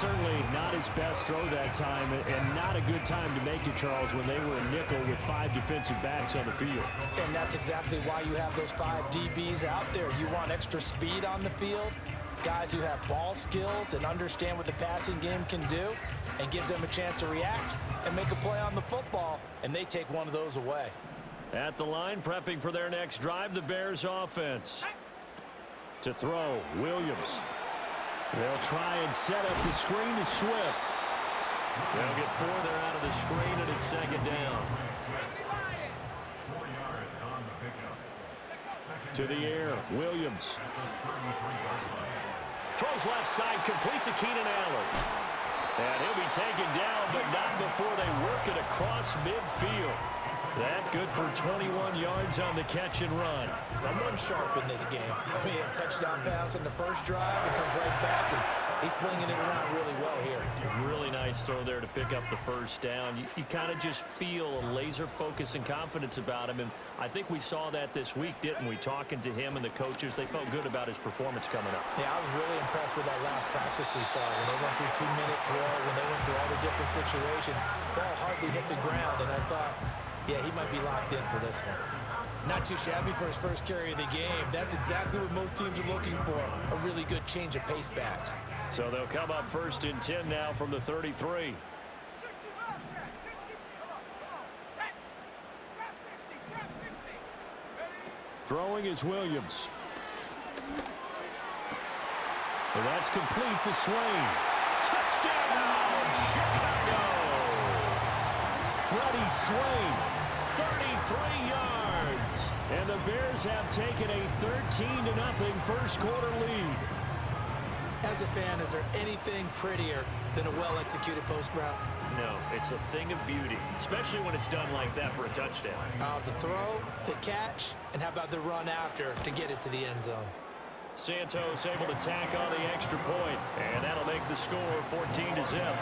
certainly not his best throw that time, and not a good time to make it, Charles, when they were a nickel with 5 defensive backs on the field. And that's exactly why you have those 5 DBs out there. You want extra speed on the field, guys who have ball skills and understand what the passing game can do, and gives them a chance to react and make a play on the football, and they take one of those away. At the line, prepping for their next drive, the Bears offense. To throw, Williams. They'll try and set up the screen to Swift. They'll get 4 there out of the screen, and it's second down. To the air, Williams. Throws left side, complete to Keenan Allen. And he'll be taken down, but not before they work it across midfield. That good for 21 yards on the catch and run. Someone sharp in this game. I mean, a touchdown pass in the first drive and comes right back, and he's flinging it around really well here. Really nice throw there to pick up the first down. You kind of just feel a laser focus and confidence about him, and I think we saw that this week, didn't we? Talking to him and the coaches, they felt good about his performance coming up. Yeah, I was really impressed with that last practice we saw when they went through 2-minute drill, when they went through all the different situations. Ball hardly hit the ground, and I thought, yeah, he might be locked in for this one. Not too shabby for his first carry of the game. That's exactly what most teams are looking for, a really good change of pace back. So they'll come up 1st and 10 now from the 33. Throwing is Williams. And that's complete to Swain. Touchdown, Chicago! Freddie Swain, 33 yards. And the Bears have taken a 13-0 first quarter lead. As a fan, is there anything prettier than a well-executed post route? No, it's a thing of beauty, especially when it's done like that for a touchdown. The throw, the catch, and how about the run after to get it to the end zone? Santos able to tack on the extra point, and that'll make the score 14-0.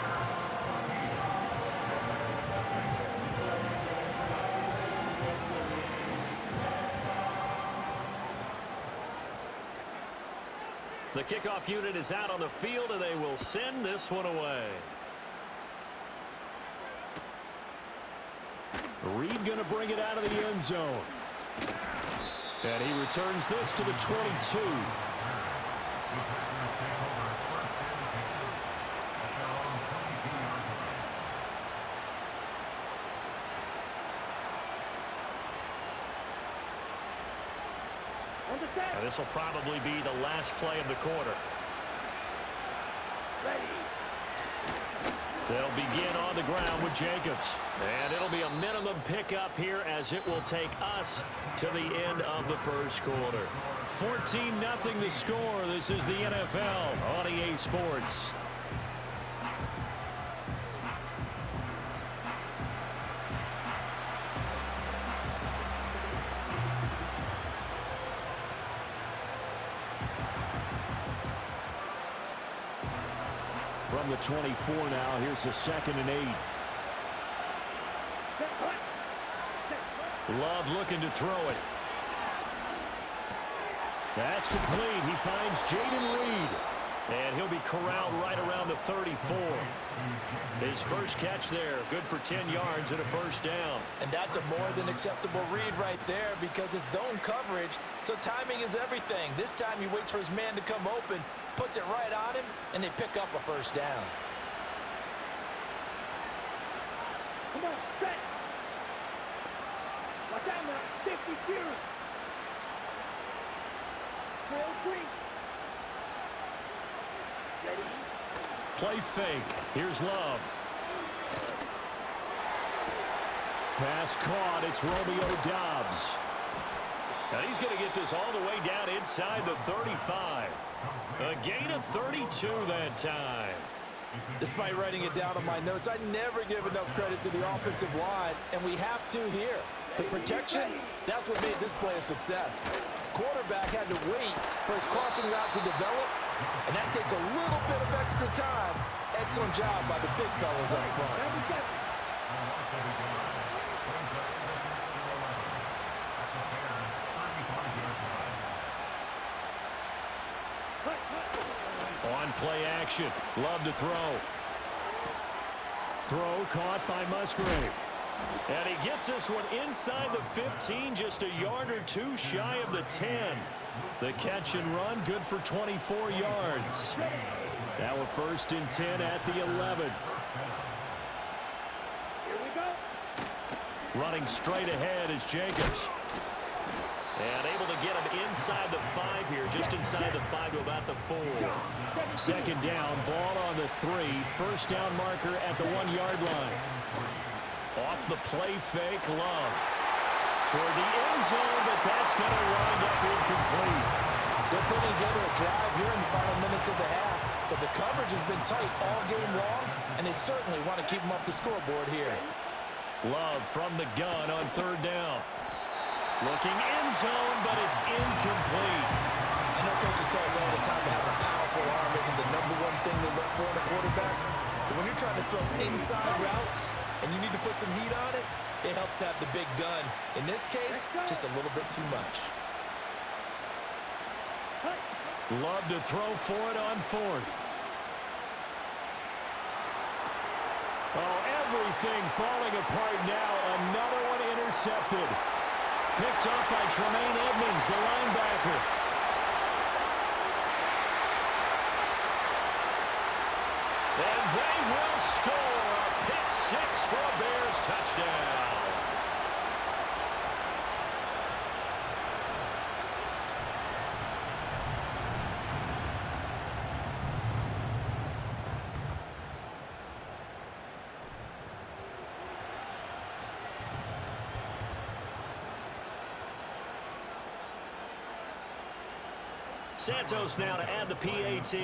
The kickoff unit is out on the field, and they will send this one away. Reed going to bring it out of the end zone. And he returns this to the 22. And this will probably be the last play of the quarter. They'll begin on the ground with Jacobs. And it'll be a minimum pickup here as it will take us to the end of the first quarter. 14-0 the score. This is the NFL on EA Sports. From the 24 now, here's the 2nd and 8. Love looking to throw it. That's complete. He finds Jaden Reed. And he'll be corralled right around the 34. His first catch there, good for 10 yards and a first down. And that's a more than acceptable read right there because it's zone coverage, so timing is everything. This time he waits for his man to come open, puts it right on him, and they pick up a first down. Come on, set. Watch out now, 52. Ready? Play fake. Here's Love. Pass caught. It's Romeo Doubs. Now he's going to get this all the way down inside the 35. A gain of 32 that time. Despite writing it down on my notes, I never give enough credit to the offensive line, and we have to here. The protection, that's what made this play a success. Quarterback had to wait for his crossing route to develop, and that takes a little bit of extra time. Excellent job by the big fellas up front. On play action. Love to throw. Throw caught by Musgrave. And he gets this one inside the 15, just a yard or two shy of the 10. The catch and run, good for 24 yards. Now a 1st and 10 at the 11. Here we go. Running straight ahead is Jacobs. And able to get him inside the 5 here, just inside the 5 to about the 4. 2nd down, ball on the 3. 1st down marker at the 1-yard line. Off the play fake, Love. Toward the end zone, but that's going to wind up incomplete. They're putting together a drive here in the final minutes of the half, but the coverage has been tight all game long, and they certainly want to keep them up the scoreboard here. Love from the gun on 3rd down. Looking end zone, but it's incomplete. I know coaches tell us all the time that having a powerful arm isn't the #1 thing they look for in a quarterback. But when you're trying to throw inside routes and you need to put some heat on it, it helps have the big gun. In this case, just a little bit too much. Love to throw for it on 4th. Oh, everything falling apart now. Another one intercepted. Picked up by Tremaine Edmonds, the linebacker. And they will score a pick 6 for a Bears touchdown. Santos now to add the PAT.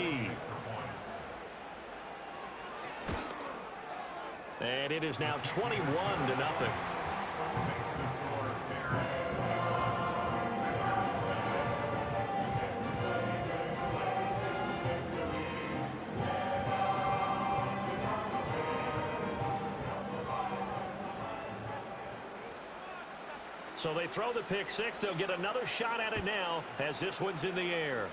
And it is now 21-0. So they throw the pick 6. They'll get another shot at it now as this one's in the air.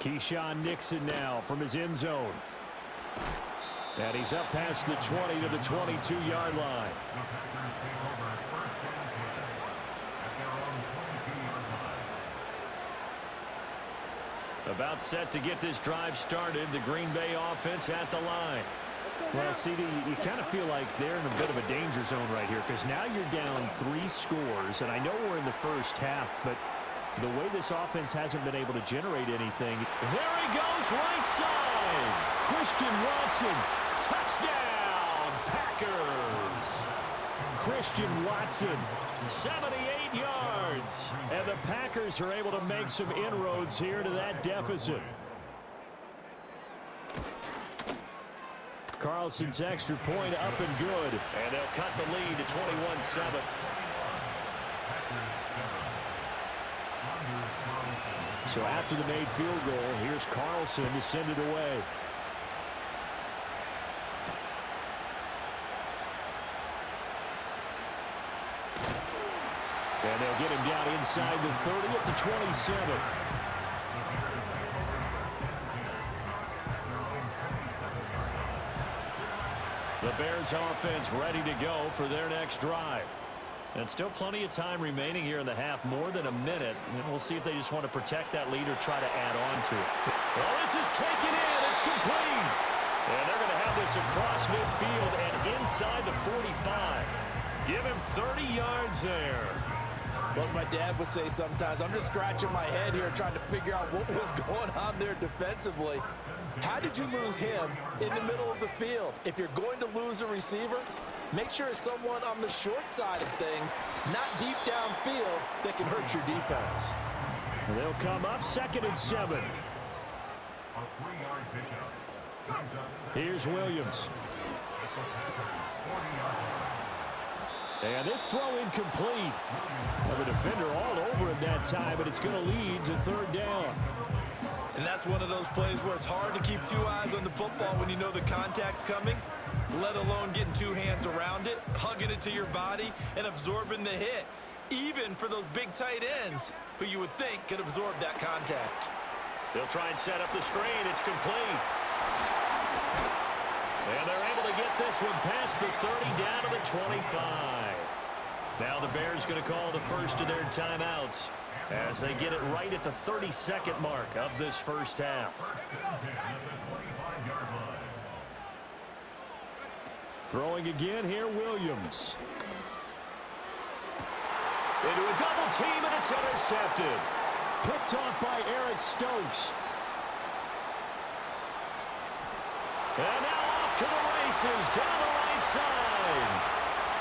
Keyshawn Nixon now from his end zone. And he's up past the 20 to the 22-yard line. About set to get this drive started. The Green Bay offense at the line. Well, CD, you kind of feel like they're in a bit of a danger zone right here because now you're down 3 scores, and I know we're in the first half, but the way this offense hasn't been able to generate anything. There he goes, right side. Christian Watson, touchdown, Packers. Christian Watson, 78 yards. And the Packers are able to make some inroads here to that deficit. Carlson's extra point up and good. And they'll cut the lead to 21-7. So after the made field goal, here's Carlson to send it away. And they'll get him down inside the 30 at the 27. The Bears offense ready to go for their next drive. And still plenty of time remaining here in the half, more than a minute. And we'll see if they just want to protect that lead or try to add on to it. Well, this is taken in. It's complete. And they're going to have this across midfield and inside the 45. Give him 30 yards there. Well, as my dad would say sometimes, I'm just scratching my head here trying to figure out what was going on there defensively. How did you lose him in the middle of the field? If you're going to lose a receiver, make sure it's someone on the short side of things, not deep downfield, that can hurt your defense. They'll come up 2nd and 7. Here's Williams. And this throw incomplete. Well, the defender all over him that time, but it's going to lead to 3rd down. And that's one of those plays where it's hard to keep 2 eyes on the football when you know the contact's coming, let alone getting 2 hands around it, hugging it to your body, and absorbing the hit. Even for those big tight ends who you would think could absorb that contact. They'll try and set up the screen. It's complete. And they're able to get this one past the 30 down to the 25. Now the Bears going to call the first of their timeouts as they get it right at the 32nd mark of this first half. Throwing again here, Williams. Into a double team, and it's intercepted. Picked off by Eric Stokes. And now off to the races, down the right side.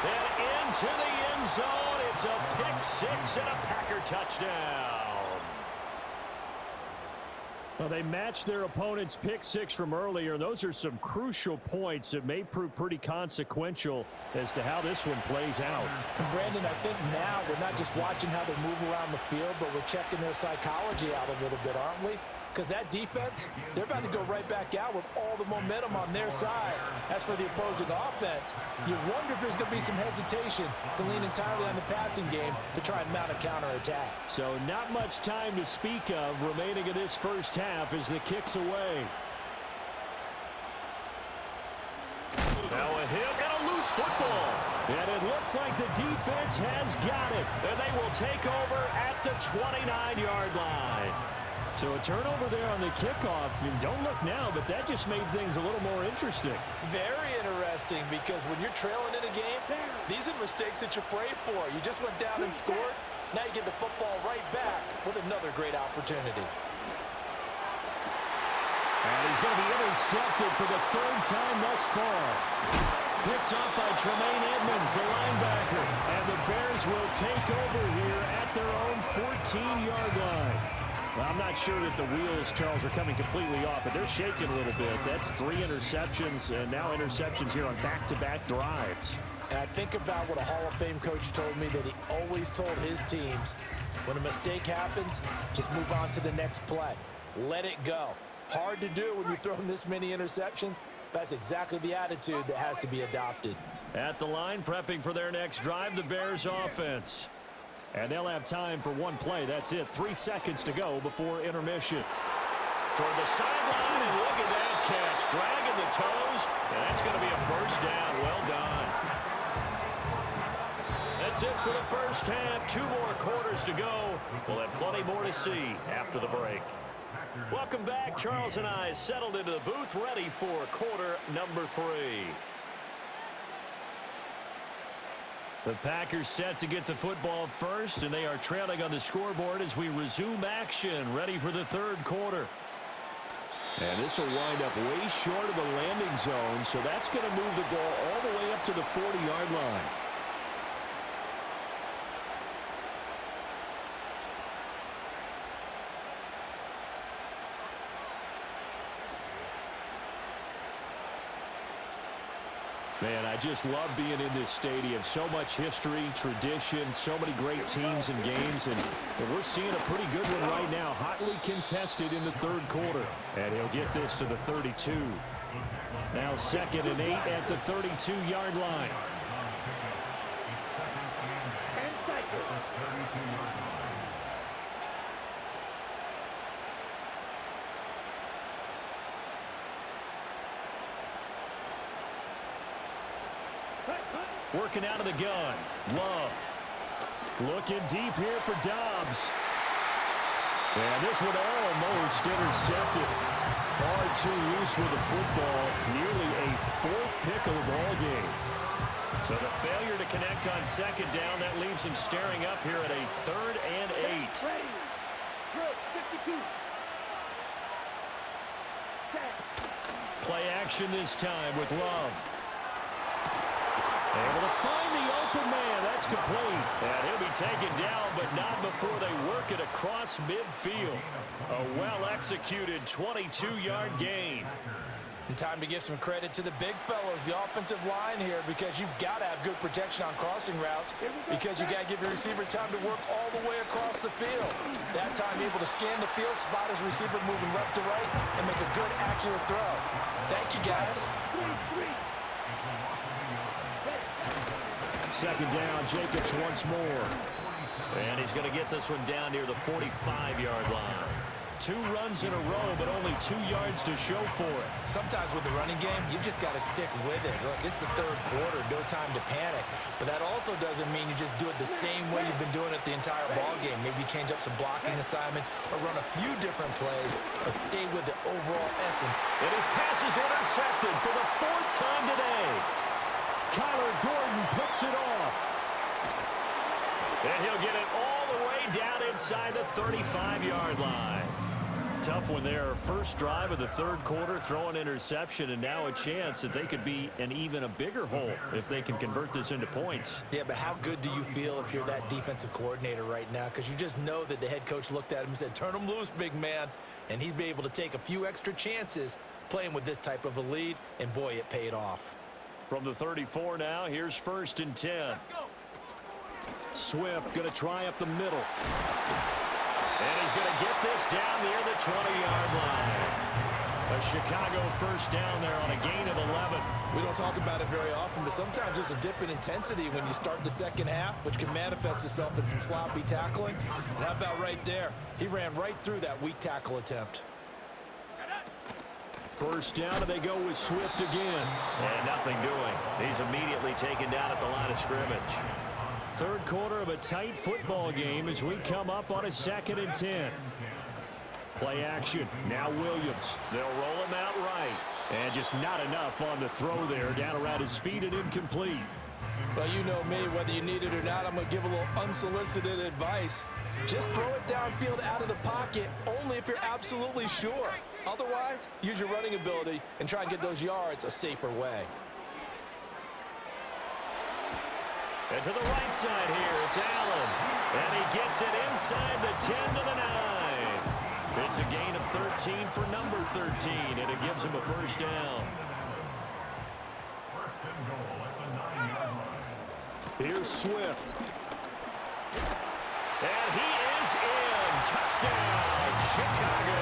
And into the end zone. It's a pick six and a Packer touchdown. Well, they matched their opponent's pick six from earlier. Those are some crucial points that may prove pretty consequential as to how this one plays out. And Brandon, I think now we're not just watching how they move around the field, but we're checking their psychology out a little bit, aren't we? Because that defense, they're about to go right back out with all the momentum on their side. As for the opposing offense, you wonder if there's going to be some hesitation to lean entirely on the passing game to try and mount a counterattack. So not much time to speak of remaining in this first half as the kick's away. Now a hit and a loose football. And it looks like the defense has got it. And they will take over at the 29-yard line. So a turnover there on the kickoff, and don't look now, but that just made things a little more interesting. Very interesting, because when you're trailing in a game, these are mistakes that you pray for. You just went down and scored. Now you get the football right back with another great opportunity. And he's going to be intercepted for the third time thus far. Picked off by Tremaine Edmonds, the linebacker. And the Bears will take over here at their own 14-yard line. Well, I'm not sure that the wheels, Charles, are coming completely off, but they're shaking a little bit. That's 3 interceptions, and now interceptions here on back-to-back drives. And I think about what a Hall of Fame coach told me, that he always told his teams, when a mistake happens, just move on to the next play. Let it go. Hard to do when you've thrown this many interceptions. That's exactly the attitude that has to be adopted. At the line, prepping for their next drive, the Bears offense. And they'll have time for one play. That's it. 3 seconds to go before intermission. Toward the sideline, and look at that catch. Dragging the toes, and that's going to be a first down. Well done. That's it for the first half. 2 more quarters to go. We'll have plenty more to see after the break. Welcome back. Charles and I settled into the booth, ready for quarter number 3. The Packers set to get the football first, and they are trailing on the scoreboard as we resume action, ready for the third quarter. And this will wind up way short of the landing zone, so that's going to move the ball all the way up to the 40-yard line. Man, I just love being in this stadium. So much history, tradition, so many great teams and games, and we're seeing a pretty good one right now, hotly contested in the third quarter. And he'll get this to the 32. Now 2nd and 8 at the 32-yard line. Working out of the gun. Love. Looking deep here for Dobbs. And this one almost intercepted. Far too loose with the football. Nearly a 4th pick of the ball game. So the failure to connect on 2nd down, that leaves him staring up here at a 3rd and 8. Play action this time with Love. Able to find the open man. That's complete. And he'll be taken down, but not before they work it across midfield. A well-executed 22-yard gain. And time to give some credit to the big fellows, the offensive line here, because you've got to have good protection on crossing routes, because you got to give your receiver time to work all the way across the field. That time able to scan the field, spot his receiver moving left to right, and make a good, accurate throw. Thank you, guys. 2nd down, Jacobs once more. And he's going to get this one down near the 45-yard line. 2 runs in a row, but only 2 yards to show for it. Sometimes with the running game, you've just got to stick with it. Look, it's the third quarter, no time to panic. But that also doesn't mean you just do it the same way you've been doing it the entire ball game. Maybe change up some blocking assignments or run a few different plays, but stay with the overall essence. And his pass is intercepted for the 4th time today. Kyler Gordon picks it off. And he'll get it all the way down inside the 35-yard line. Tough one there. First drive of the third quarter, throw an interception, and now a chance that they could be in even a bigger hole if they can convert this into points. Yeah, but how good do you feel if you're that defensive coordinator right now? Because you just know that the head coach looked at him and said, turn him loose, big man. And he'd be able to take a few extra chances playing with this type of a lead, and boy, it paid off. From the 34 now, here's 1st and 10. Swift going to try up the middle. And he's going to get this down near the 20-yard line. A Chicago first down there on a gain of 11. We don't talk about it very often, but sometimes there's a dip in intensity when you start the second half, which can manifest itself in some sloppy tackling. And how about right there? He ran right through that weak tackle attempt. First down, and they go with Swift again. And nothing doing. He's immediately taken down at the line of scrimmage. Third quarter of a tight football game as we come up on a 2nd and 10. Play action. Now Williams. They'll roll him out right. And just not enough on the throw there. Down around his feet and incomplete. Well, you know me, whether you need it or not, I'm going to give a little unsolicited advice. Just throw it downfield out of the pocket only if you're absolutely sure. Otherwise, use your running ability and try and get those yards a safer way. And to the right side here, it's Allen. And he gets it inside the 10 to the 9. It's a gain of 13 for number 13, and it gives him a first down. Here's Swift. And he is in. Touchdown, Chicago.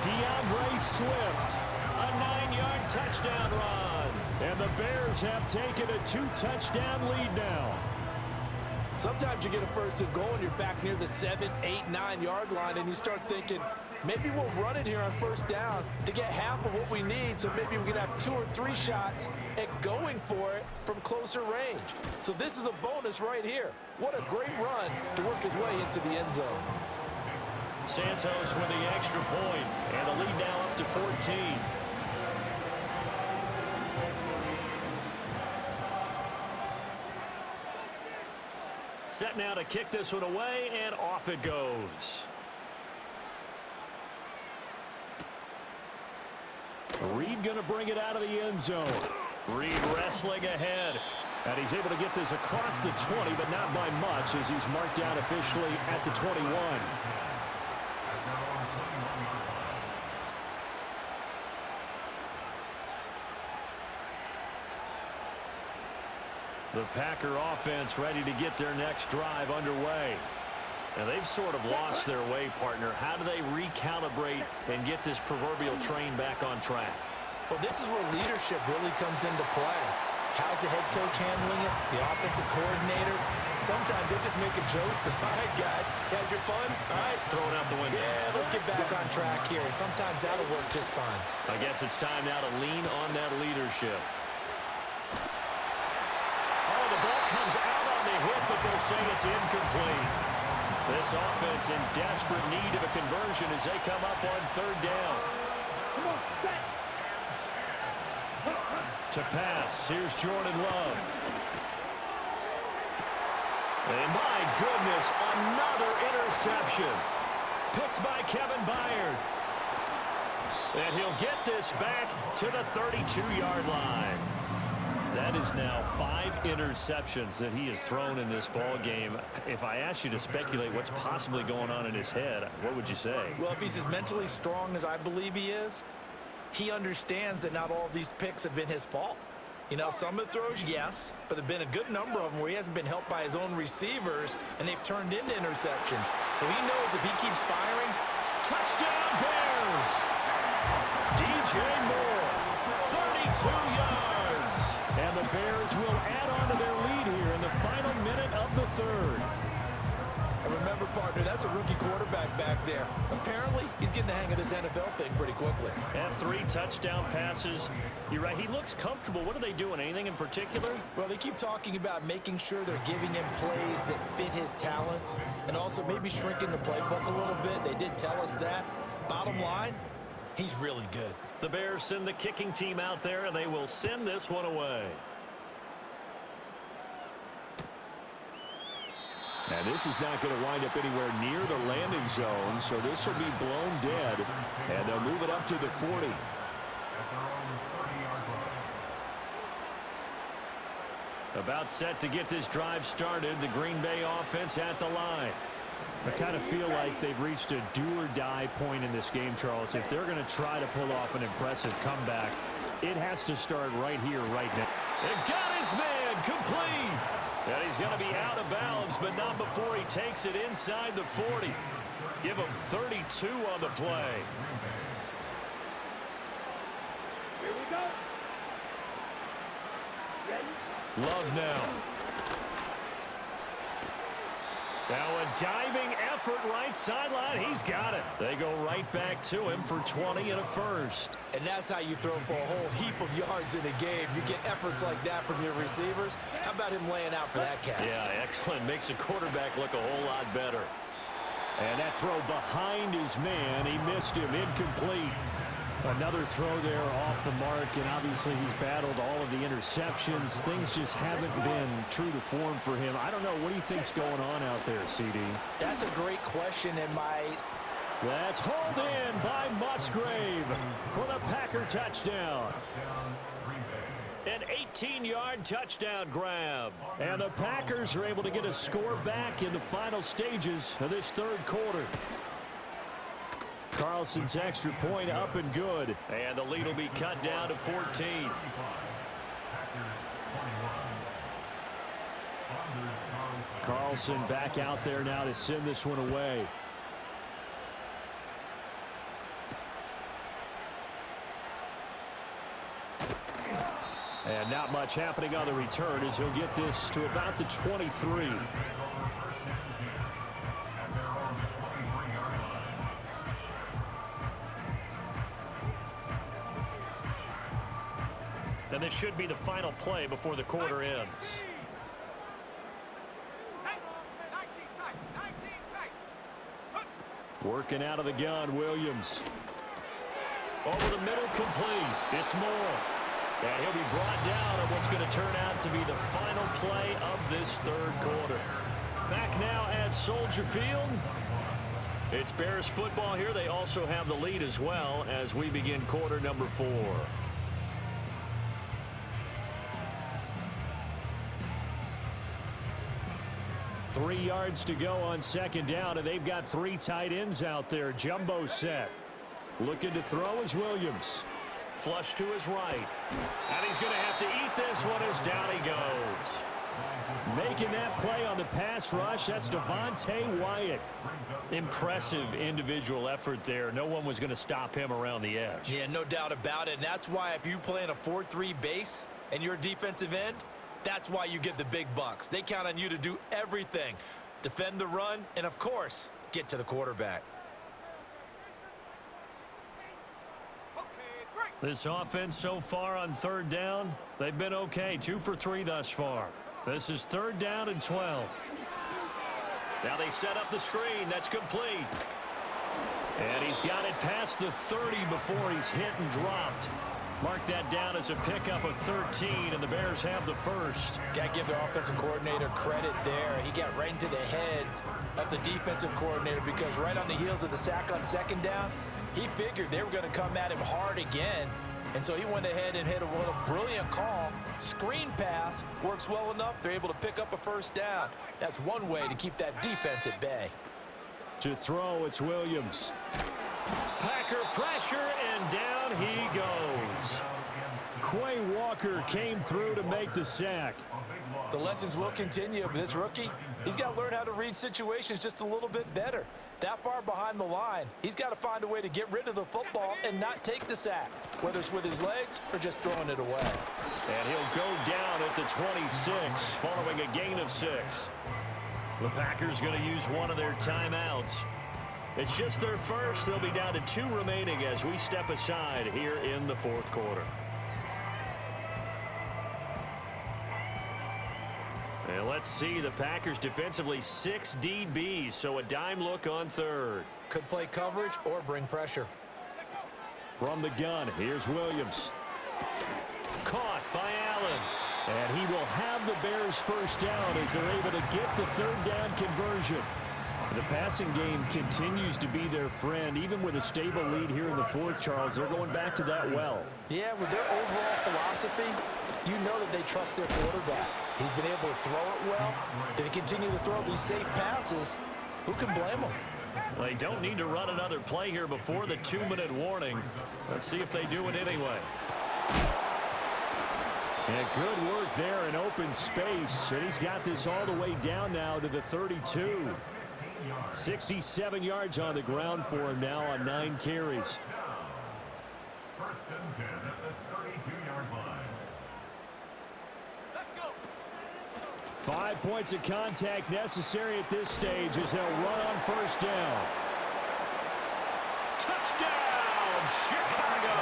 DeAndre Swift, a 9-yard touchdown run. And the Bears have taken a 2-touchdown lead now. Sometimes you get a first and goal and you're back near the 7, 8, 9-yard line, and you start thinking, maybe we'll run it here on first down to get half of what we need, so maybe we can have 2 or 3 shots at going for it from closer range. So this is a bonus right here. What a great run to work his way into the end zone. Santos with the extra point, and the lead now up to 14. Set now to kick this one away, and off it goes. Reed going to bring it out of the end zone. Reed wrestling ahead. And he's able to get this across the 20, but not by much as he's marked down officially at the 21. The Packer offense ready to get their next drive underway. And they've sort of lost their way, partner. How do they recalibrate and get this proverbial train back on track? Well, this is where leadership really comes into play. How's the head coach handling it? The offensive coordinator? Sometimes they just make a joke. All right, guys, you had your fun? All right. Throw it out the window. Yeah, let's get back on track here. And sometimes that'll work just fine. I guess it's time now to lean on that leadership. Oh, the ball comes out on the hit, but they'll say it's incomplete. This offense in desperate need of a conversion as they come up on third down. Come on, set. To pass, here's Jordan Love. And my goodness, another interception. Picked by Kevin Byard. And he'll get this back to the 32-yard line. That is now 5 interceptions that he has thrown in this ball game. If I asked you to speculate what's possibly going on in his head, what would you say? Well, if he's as mentally strong as I believe he is, he understands that not all of these picks have been his fault. You know, some of the throws, yes, but there have been a good number of them where he hasn't been helped by his own receivers, and they've turned into interceptions. So he knows if he keeps firing, touchdown Bears! DJ Moore, 32 yards. And the Bears will add on to their lead here in the final minute of the third. And remember, partner, that's a rookie quarterback back there. Apparently, he's getting the hang of this NFL thing pretty quickly. And 3 touchdown passes. You're right, he looks comfortable. What are they doing? Anything in particular? Well, they keep talking about making sure they're giving him plays that fit his talents and also maybe shrinking the playbook a little bit. They did tell us that. Bottom line, he's really good. The Bears send the kicking team out there, and they will send this one away. And this is not going to wind up anywhere near the landing zone, so this will be blown dead, and they'll move it up to the 40. About set to get this drive started, the Green Bay offense at the line. I kind of feel like they've reached a do-or-die point in this game, Charles. If they're going to try to pull off an impressive comeback, it has to start right here, right now. And got his man complete. And he's going to be out of bounds, but not before he takes it inside the 40. Give him 32 on the play. Here we go. Ready? Love now. Now a diving effort right sideline. He's got it. They go right back to him for 20 and a first. And that's how you throw for a whole heap of yards in a game. You get efforts like that from your receivers. How about him laying out for that catch? Yeah, excellent. Makes the quarterback look a whole lot better. And that throw behind his man. He missed him. Incomplete. Another throw there off the mark, and obviously he's battled all of the interceptions. Things just haven't been true to form for him. I don't know. What do you think's going on out there, CD? That's a great question, and That's hauled in by Musgrave for the Packer touchdown. An 18-yard touchdown grab. And the Packers are able to get a score back in the final stages of this third quarter. Carlson's extra point up and good. And the lead will be cut down to 14. Carlson back out there now to send this one away. And not much happening on the return as he'll get this to about the 23. And this should be the final play before the quarter ends. Working out of the gun, Williams. Over the middle, complete. It's Moore. And he'll be brought down on what's going to turn out to be the final play of this third quarter. Back now at Soldier Field. It's Bears football here. They also have the lead as well as we begin quarter number 4. Three yards to go on second down, and they've got 3 tight ends out there. Jumbo set. Looking to throw is Williams. Flush to his right. And he's going to have to eat this one as down he goes. Making that play on the pass rush, that's Devontae Wyatt. Impressive individual effort there. No one was going to stop him around the edge. Yeah, no doubt about it. And that's why if you play in a 4-3 base and you're a defensive end, that's why you get the big bucks. They count on you to do everything. Defend the run and, of course, get to the quarterback. This offense so far on third down, they've been okay. 2 for 3 thus far. This is third down and 12. Now they set up the screen. That's complete. And he's got it past the 30 before he's hit and dropped. Mark that down as a pickup of 13, and the Bears have the first. Got to give the offensive coordinator credit there. He got right into the head of the defensive coordinator because right on the heels of the sack on second down, he figured they were going to come at him hard again. And so he went ahead and hit a brilliant call. Screen pass works well enough. They're able to pick up a first down. That's one way to keep that defense at bay. To throw, it's Williams. Packer pressure, and down he goes. Quay Walker came through to make the sack. The lessons will continue of this rookie. He's got to learn how to read situations just a little bit better. That far behind the line, he's got to find a way to get rid of the football and not take the sack. whether it's with his legs or just throwing it away. And he'll go down at the 26 following a gain of 6. The Packers going to use one of their timeouts. It's just their first. They'll be down to 2 remaining as we step aside here in the fourth quarter. And let's see, the Packers defensively 6 DBs, so a dime look on third. Could play coverage or bring pressure. From the gun, here's Williams. Caught by Allen. And he will have the Bears first down as they're able to get the third down conversion. The passing game continues to be their friend. Even with a stable lead here in the fourth, Charles, they're going back to that well. Yeah, with their overall philosophy, you know that they trust their quarterback. He's been able to throw it well. If they continue to throw these safe passes, who can blame them? They don't need to run another play here before the 2-minute warning. Let's see if they do it anyway. And good work there in open space. And he's got this all the way down now to the 32. 67 yards on the ground for him now on 9 carries. First and 10 at the 32-yard line. 5 points of contact necessary at this stage as they'll run on first down. Touchdown, Chicago!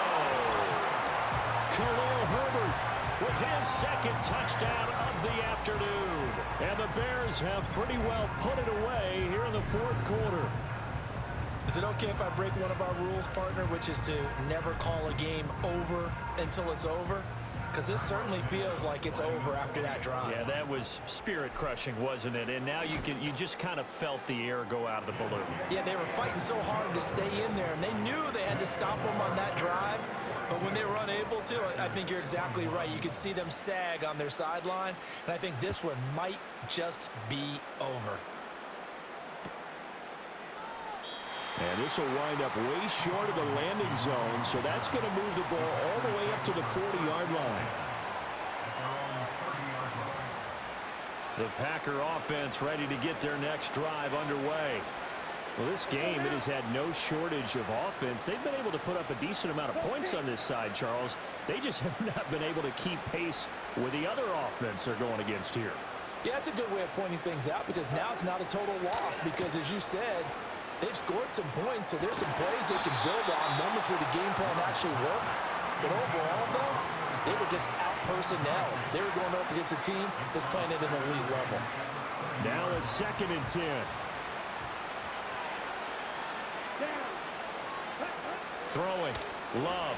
Khalil Herbert with his second touchdown of the afternoon. And the Bears have pretty well put it away here in the fourth quarter. Is it okay if I break one of our rules, partner, which is to never call a game over until it's over? Because this certainly feels like it's over after that drive. Yeah, that was spirit-crushing, wasn't it? And now you just kind of felt the air go out of the balloon. Yeah, they were fighting so hard to stay in there, and they knew they had to stop them on that drive. But when they were unable to, I think you're exactly right. You could see them sag on their sideline, and I think this one might just be over. And this will wind up way short of the landing zone, so that's going to move the ball all the way up to the 40-yard line. The Packer offense ready to get their next drive underway. Well, this game, it has had no shortage of offense. They've been able to put up a decent amount of points on this side, Charles. They just have not been able to keep pace with the other offense they're going against here. Yeah, that's a good way of pointing things out because now it's not a total loss because, as you said, they've scored some points, so there's some plays they can build on, moments where the game plan actually worked. But overall, though, they were just out-personnel. They were going up against a team that's playing at an elite level. Now a 2nd and 10. Throwing. Love.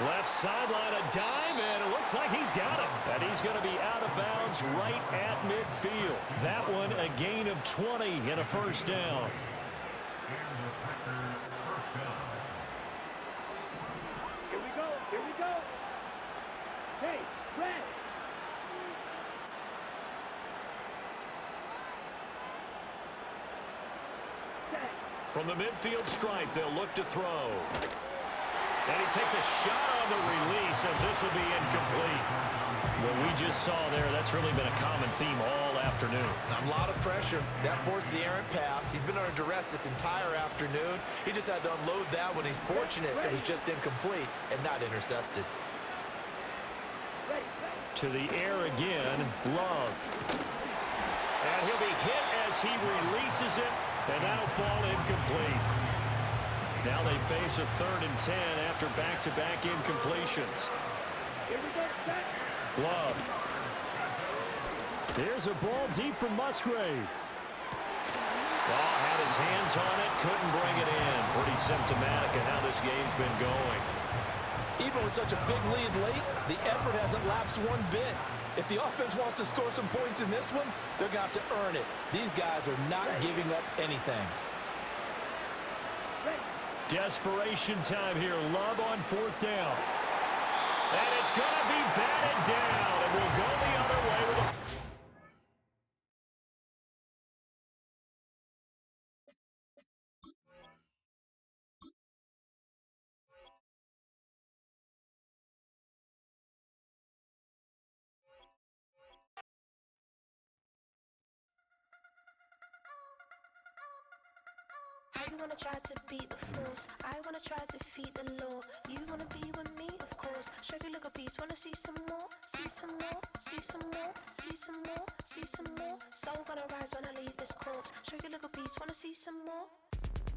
Left sideline, a dive, and it looks like he's got him. And he's going to be out of bounds right at midfield. That one, a gain of 20 and a first down. Here we go. Here we go. Hey, red. From the midfield stripe, they'll look to throw. And he takes a shot on the release as this will be incomplete. What we just saw there, that's really been a common theme all afternoon. A lot of pressure. That forced the errant pass. He's been under duress this entire afternoon. He just had to unload that one. He's fortunate it was just incomplete and not intercepted. To the air again, Love. And he'll be hit as he releases it, and that'll fall incomplete. Now they face a 3rd and 10 after back-to-back incompletions. Love. Here's a ball deep from Musgrave. Law had his hands on it, couldn't bring it in. Pretty symptomatic of how this game's been going. Even with such a big lead late, the effort hasn't lapsed one bit. If the offense wants to score some points in this one, they're going to have to earn it. These guys are not giving up anything. Desperation time here. Love on 4th down. And it's going to be batted down. And we'll go the other way with a... You wanna try to beat the force, I wanna try to defeat the law. You wanna be with me, of course. Show you look a piece, wanna see some more, see some more, see some more, see some more, see some more. Soul gonna rise when I leave this corpse. Show you look a piece, wanna see some more.